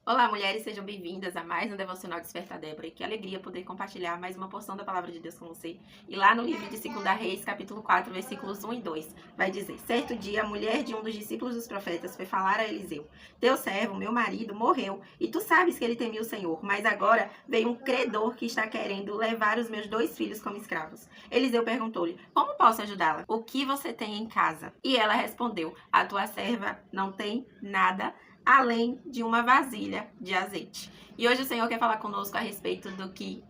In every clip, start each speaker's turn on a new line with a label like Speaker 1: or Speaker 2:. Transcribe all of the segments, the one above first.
Speaker 1: Olá, mulheres, sejam bem-vindas a mais um Devocional Despertar Débora. E que alegria poder compartilhar mais uma porção da Palavra de Deus com você. E lá no livro de 2 Reis, capítulo 4, versículos 1 e 2, vai dizer: Certo dia, a mulher de um dos discípulos dos profetas foi falar a Eliseu: Teu servo, meu marido, morreu, e tu sabes que ele temia o Senhor, mas agora veio um credor que está querendo levar os meus 2 filhos como escravos. Eliseu perguntou-lhe: Como posso ajudá-la? O que você tem em casa? E ela respondeu: A tua serva não tem nada além de uma vasilha de azeite. E hoje o Senhor quer falar conosco a respeito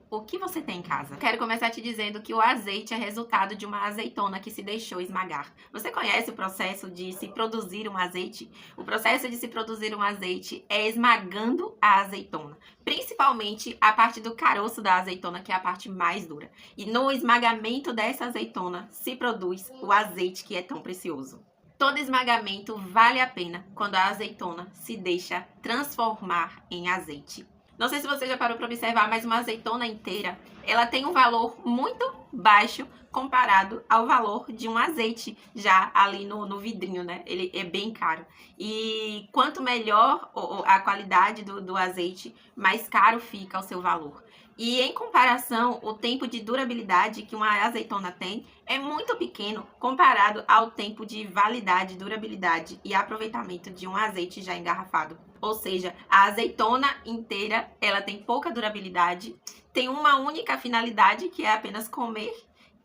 Speaker 1: o que você tem em casa. Quero começar te dizendo que o azeite é resultado de uma azeitona que se deixou esmagar. Você conhece o processo de se produzir um azeite? O processo de se produzir um azeite é esmagando a azeitona, principalmente a parte do caroço da azeitona, que é a parte mais dura. E no esmagamento dessa azeitona se produz o azeite que é tão precioso. Todo esmagamento vale a pena quando a azeitona se deixa transformar em azeite. Não sei se você já parou para observar, mas uma azeitona inteira, ela tem um valor muito baixo comparado ao valor de um azeite já ali no vidrinho, né? Ele é bem caro. E quanto melhor a qualidade do azeite, mais caro fica o seu valor. E em comparação, o tempo de durabilidade que uma azeitona tem é muito pequeno comparado ao tempo de validade, durabilidade e aproveitamento de um azeite já engarrafado. Ou seja, a azeitona inteira, ela tem pouca durabilidade, tem uma única finalidade, que é apenas comer.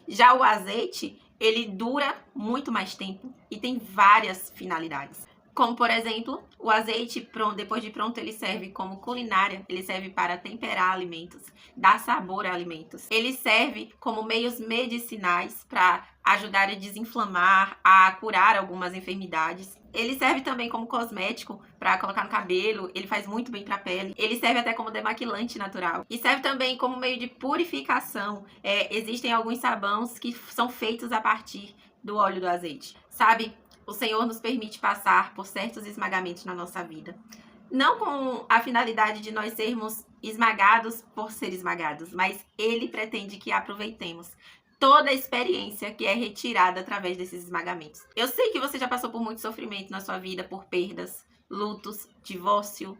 Speaker 1: Já o azeite, ele dura muito mais tempo e tem várias finalidades. Como, por exemplo, o azeite, depois de pronto, ele serve como culinária, ele serve para temperar alimentos, dar sabor a alimentos. Ele serve como meios medicinais para ajudar a desinflamar, a curar algumas enfermidades. Ele serve também como cosmético para colocar no cabelo, ele faz muito bem para a pele. Ele serve até como demaquilante natural. E serve também como meio de purificação. Existem alguns sabões que são feitos a partir do óleo do azeite. Sabe? O Senhor nos permite passar por certos esmagamentos na nossa vida. Não com a finalidade de nós sermos esmagados por ser esmagados, mas Ele pretende que aproveitemos toda a experiência que é retirada através desses esmagamentos. Eu sei que você já passou por muito sofrimento na sua vida, por perdas, lutos, divórcio,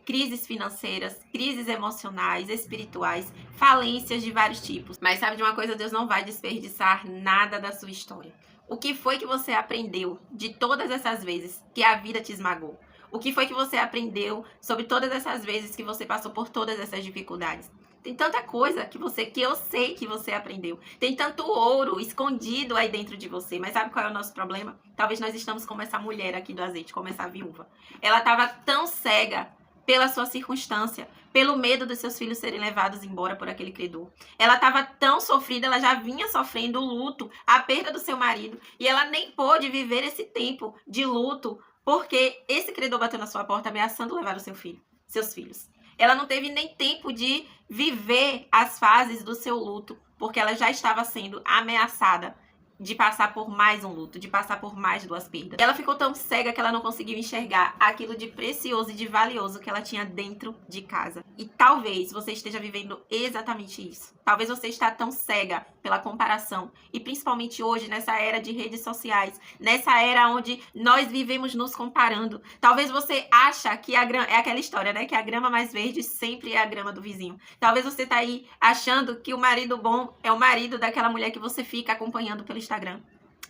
Speaker 1: crises financeiras, crises emocionais, espirituais, falências de vários tipos. Mas sabe de uma coisa? Deus não vai desperdiçar nada da sua história. O que foi que você aprendeu de todas essas vezes que a vida te esmagou? O que foi que você aprendeu sobre todas essas vezes que você passou por todas essas dificuldades? Tem tanta coisa que eu sei que você aprendeu. Tem tanto ouro escondido aí dentro de você. Mas sabe qual é o nosso problema? Talvez nós estamos como essa mulher aqui do azeite, como essa viúva. Ela estava tão cega pela sua circunstância, pelo medo dos seus filhos serem levados embora por aquele credor. Ela estava tão sofrida, ela já vinha sofrendo o luto, a perda do seu marido, e ela nem pôde viver esse tempo de luto, porque esse credor bateu na sua porta ameaçando levar o seus filhos. Ela não teve nem tempo de viver as fases do seu luto, porque ela já estava sendo ameaçada de passar por mais um luto, de passar por mais 2 perdas. Ela ficou tão cega que ela não conseguiu enxergar aquilo de precioso e de valioso que ela tinha dentro de casa. E talvez você esteja vivendo exatamente isso. Talvez você está tão cega pela comparação, e principalmente hoje, nessa era de redes sociais, nessa era onde nós vivemos nos comparando. Talvez você acha que é aquela história, né? Que a grama mais verde sempre é a grama do vizinho. Talvez você está aí achando que o marido bom é o marido daquela mulher que você fica acompanhando pelo Instagram,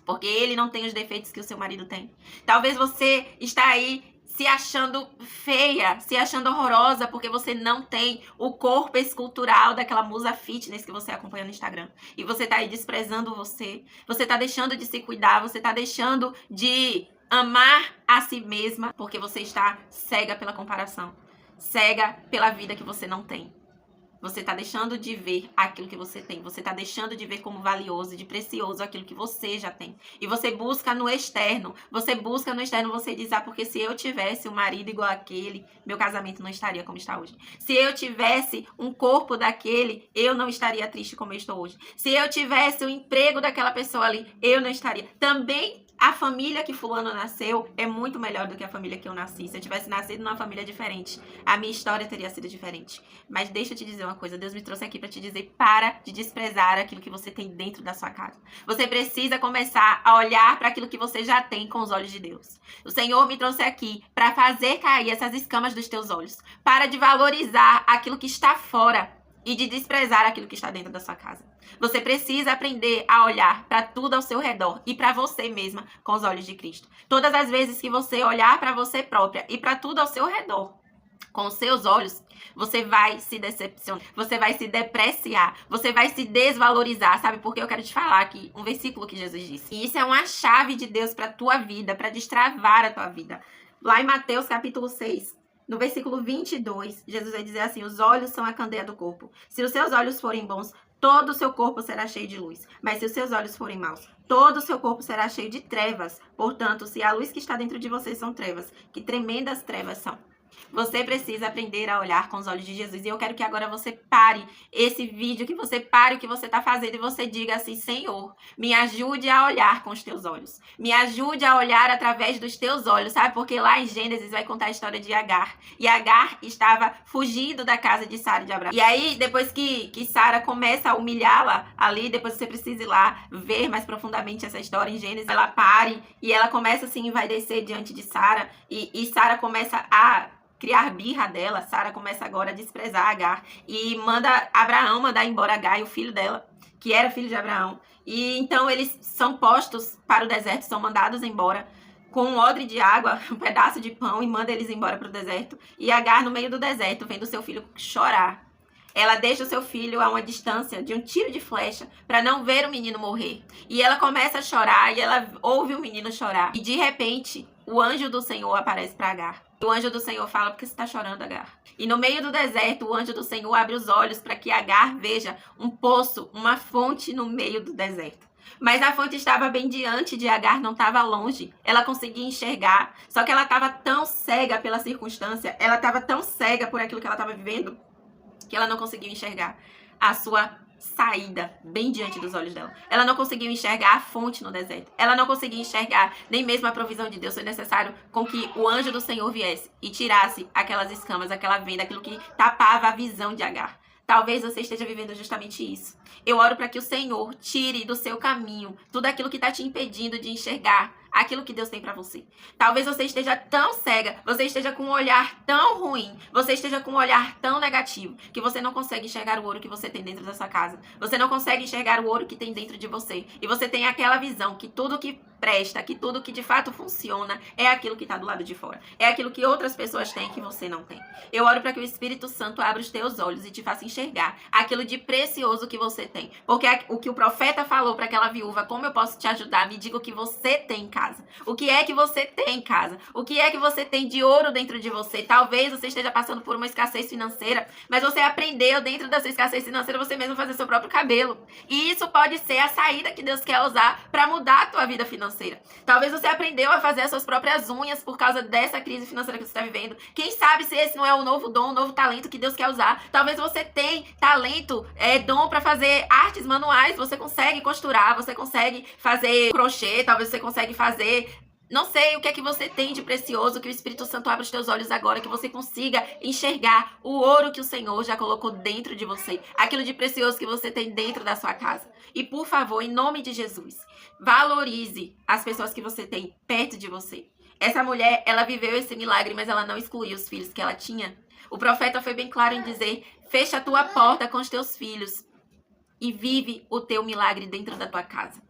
Speaker 1: porque ele não tem os defeitos que o seu marido tem. Talvez você está aí se achando feia, se achando horrorosa, porque você não tem o corpo escultural daquela musa fitness que você acompanha no Instagram. E você tá aí desprezando você tá deixando de se cuidar, você tá deixando de amar a si mesma, porque você está cega pela comparação, cega pela vida que você não tem. Você está deixando de ver aquilo que você tem. Você está deixando de ver como valioso e de precioso aquilo que você já tem. E você busca no externo. Você diz, porque se eu tivesse um marido igual aquele, meu casamento não estaria como está hoje. Se eu tivesse um corpo daquele, eu não estaria triste como eu estou hoje. Se eu tivesse o emprego daquela pessoa ali, eu não estaria. Também A família que fulano nasceu é muito melhor do que a família que eu nasci. Se eu tivesse nascido numa família diferente, a minha história teria sido diferente. Mas deixa eu te dizer uma coisa, Deus me trouxe aqui para te dizer, para de desprezar aquilo que você tem dentro da sua casa. Você precisa começar a olhar para aquilo que você já tem com os olhos de Deus. O Senhor me trouxe aqui para fazer cair essas escamas dos teus olhos. Para de valorizar aquilo que está fora e de desprezar aquilo que está dentro da sua casa. Você precisa aprender a olhar para tudo ao seu redor e para você mesma com os olhos de Cristo. Todas as vezes que você olhar para você própria e para tudo ao seu redor com os seus olhos, você vai se decepcionar, você vai se depreciar, você vai se desvalorizar, sabe? Porque eu quero te falar aqui um versículo que Jesus disse. E isso é uma chave de Deus para a tua vida, para destravar a tua vida. Lá em Mateus capítulo 6, no versículo 22, Jesus vai dizer assim: os olhos são a candeia do corpo. Se os seus olhos forem bons, todo o seu corpo será cheio de luz. Mas se os seus olhos forem maus, todo o seu corpo será cheio de trevas. Portanto, se a luz que está dentro de vocês são trevas, que tremendas trevas são. Você precisa aprender a olhar com os olhos de Jesus. E eu quero que agora você pare esse vídeo, que você pare o que você está fazendo e você diga assim: Senhor, me ajude a olhar com os teus olhos. Me ajude a olhar através dos teus olhos, sabe? Porque lá em Gênesis vai contar a história de Agar. E Agar estava fugindo da casa de Sara e de Abraão. E aí, depois que Sara começa a humilhá-la ali, depois você precisa ir lá ver mais profundamente essa história em Gênesis. Ela pare e ela começa assim, vai descer diante de Sara. E Sara começa a criar birra dela. Sara começa agora a desprezar Agar e manda Abraão mandar embora Agar e o filho dela, que era filho de Abraão. E então eles são postos para o deserto, são mandados embora com um odre de água, um pedaço de pão, e manda eles embora para o deserto. E Agar, no meio do deserto, vendo seu filho chorar, ela deixa o seu filho a uma distância de um tiro de flecha para não ver o menino morrer. E ela começa a chorar e ela ouve o menino chorar. E de repente, o anjo do Senhor aparece para Agar. O anjo do Senhor fala: por que você está chorando, Agar? E no meio do deserto, o anjo do Senhor abre os olhos para que Agar veja um poço, uma fonte no meio do deserto. Mas a fonte estava bem diante de Agar, não estava longe. Ela conseguia enxergar, só que ela estava tão cega pela circunstância, ela estava tão cega por aquilo que ela estava vivendo, que ela não conseguiu enxergar a sua saída bem diante dos olhos dela. Ela não conseguiu enxergar a fonte no deserto. Ela não conseguia enxergar nem mesmo a provisão de Deus. Foi necessário com que o anjo do Senhor viesse e tirasse aquelas escamas, aquela venda, aquilo que tapava a visão de Agar. Talvez você esteja vivendo justamente isso. Eu oro para que o Senhor tire do seu caminho tudo aquilo que está te impedindo de enxergar aquilo que Deus tem para você. Talvez você esteja tão cega, você esteja com um olhar tão ruim, você esteja com um olhar tão negativo, que você não consegue enxergar o ouro que você tem dentro da sua casa. Você não consegue enxergar o ouro que tem dentro de você. E você tem aquela visão que tudo que presta, que tudo que de fato funciona é aquilo que está do lado de fora. É aquilo que outras pessoas têm que você não tem. Eu oro para que o Espírito Santo abra os teus olhos e te faça enxergar aquilo de precioso que você tem. Porque o que o profeta falou para aquela viúva: como eu posso te ajudar? Me diga o que você tem em casa. O que é que você tem em casa? O que é que você tem de ouro dentro de você? Talvez você esteja passando por uma escassez financeira, mas você aprendeu dentro da sua escassez financeira você mesmo fazer seu próprio cabelo. E isso pode ser a saída que Deus quer usar para mudar a tua vida financeira. Talvez você aprendeu a fazer as suas próprias unhas por causa dessa crise financeira que você está vivendo. Quem sabe se esse não é o novo dom, o novo talento que Deus quer usar. Talvez você tenha talento, dom para fazer artes manuais. Você consegue costurar, você consegue fazer crochê, talvez você consegue fazer, não sei o que é que você tem de precioso, que o Espírito Santo abra os teus olhos agora, que você consiga enxergar o ouro que o Senhor já colocou dentro de você, aquilo de precioso que você tem dentro da sua casa. E por favor, em nome de Jesus, valorize as pessoas que você tem perto de você. Essa mulher, ela viveu esse milagre, mas ela não excluiu os filhos que ela tinha. O profeta foi bem claro em dizer: fecha a tua porta com os teus filhos e vive o teu milagre dentro da tua casa.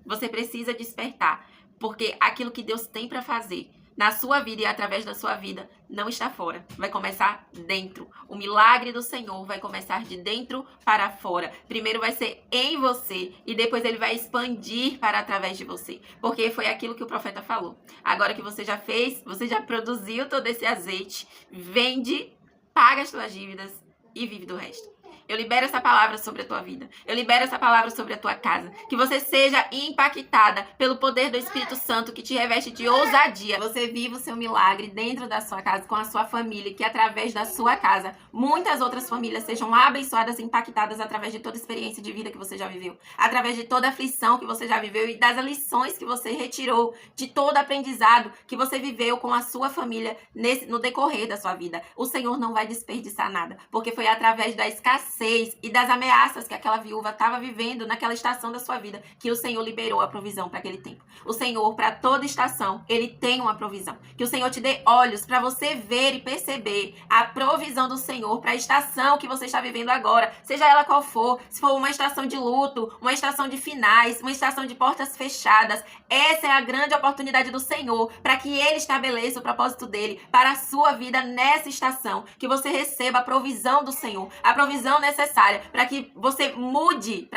Speaker 1: Você precisa despertar, porque aquilo que Deus tem para fazer na sua vida e através da sua vida não está fora. Vai começar dentro. O milagre do Senhor vai começar de dentro para fora. Primeiro vai ser em você e depois ele vai expandir para através de você. Porque foi aquilo que o profeta falou. Agora que você já fez, você já produziu todo esse azeite, vende, paga as suas dívidas e vive do resto. Eu libero essa palavra sobre a tua vida. Eu libero essa palavra sobre a tua casa. Que você seja impactada pelo poder do Espírito Santo que te reveste de ousadia. Você viva o seu milagre dentro da sua casa, com a sua família, que através da sua casa, muitas outras famílias sejam abençoadas e impactadas através de toda a experiência de vida que você já viveu. Através de toda a aflição que você já viveu e das lições que você retirou, de todo aprendizado que você viveu com a sua família no decorrer da sua vida. O Senhor não vai desperdiçar nada, porque foi através da escassez e das ameaças que aquela viúva estava vivendo naquela estação da sua vida que o Senhor liberou a provisão para aquele tempo. O Senhor, para toda estação, Ele tem uma provisão. Que o Senhor te dê olhos para você ver e perceber a provisão do Senhor para a estação que você está vivendo agora, seja ela qual for. Se for uma estação de luto, uma estação de finais, uma estação de portas fechadas, essa é a grande oportunidade do Senhor para que Ele estabeleça o propósito dele para a sua vida nessa estação. Que você receba a provisão do Senhor, a provisão necessária para que você mude,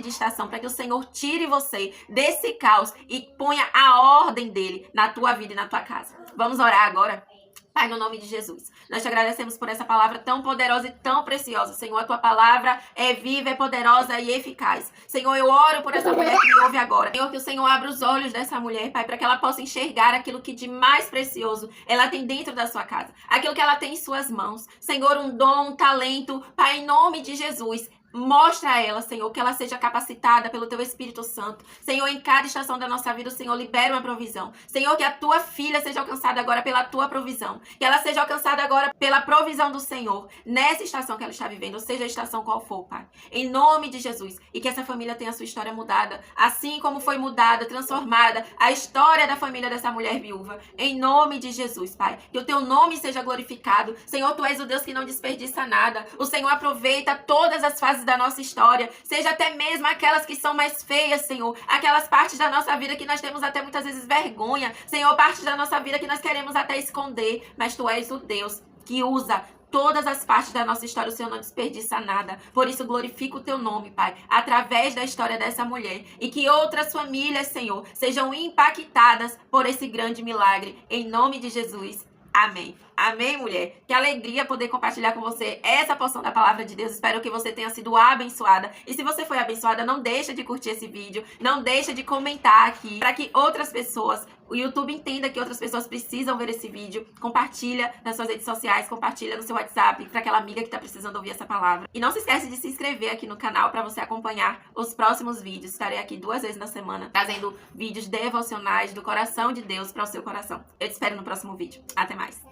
Speaker 1: de estação, para que o Senhor tire você desse caos e ponha a ordem dele na tua vida e na tua casa. Vamos orar agora? Pai, no nome de Jesus, nós te agradecemos por essa palavra tão poderosa e tão preciosa. Senhor, a tua palavra é viva, é poderosa e eficaz. Senhor, eu oro por essa mulher que me ouve agora. Senhor, que o Senhor abra os olhos dessa mulher, Pai, para que ela possa enxergar aquilo que de mais precioso ela tem dentro da sua casa. Aquilo que ela tem em suas mãos. Senhor, um dom, um talento. Pai, em nome de Jesus, mostra a ela, Senhor, que ela seja capacitada pelo Teu Espírito Santo. Senhor, em cada estação da nossa vida, o Senhor libera uma provisão. Senhor, que a Tua filha seja alcançada agora pela Tua provisão. Que ela seja alcançada agora pela provisão do Senhor. Nessa estação que ela está vivendo, ou seja a estação qual for, Pai. Em nome de Jesus. E que essa família tenha a sua história mudada. Assim como foi mudada, transformada a história da família dessa mulher viúva. Em nome de Jesus, Pai. Que o Teu nome seja glorificado. Senhor, Tu és o Deus que não desperdiça nada. O Senhor aproveita todas as fases da nossa história, seja até mesmo aquelas que são mais feias, Senhor, aquelas partes da nossa vida que nós temos até muitas vezes vergonha, Senhor, partes da nossa vida que nós queremos até esconder, mas Tu és o Deus que usa todas as partes da nossa história. O Senhor não desperdiça nada. Por isso, glorifica o Teu nome, Pai, através da história dessa mulher. E que outras famílias, Senhor, sejam impactadas por esse grande milagre. Em nome de Jesus. Amém. Amém, mulher. Que alegria poder compartilhar com você essa porção da palavra de Deus. Espero que você tenha sido abençoada. E se você foi abençoada, não deixa de curtir esse vídeo. Não deixa de comentar aqui para que outras pessoas, o YouTube entenda que outras pessoas precisam ver esse vídeo. Compartilha nas suas redes sociais, compartilha no seu WhatsApp para aquela amiga que está precisando ouvir essa palavra. E não se esquece de se inscrever aqui no canal para você acompanhar os próximos vídeos. Estarei aqui 2 vezes na semana trazendo vídeos devocionais do coração de Deus para o seu coração. Eu te espero no próximo vídeo. Até mais.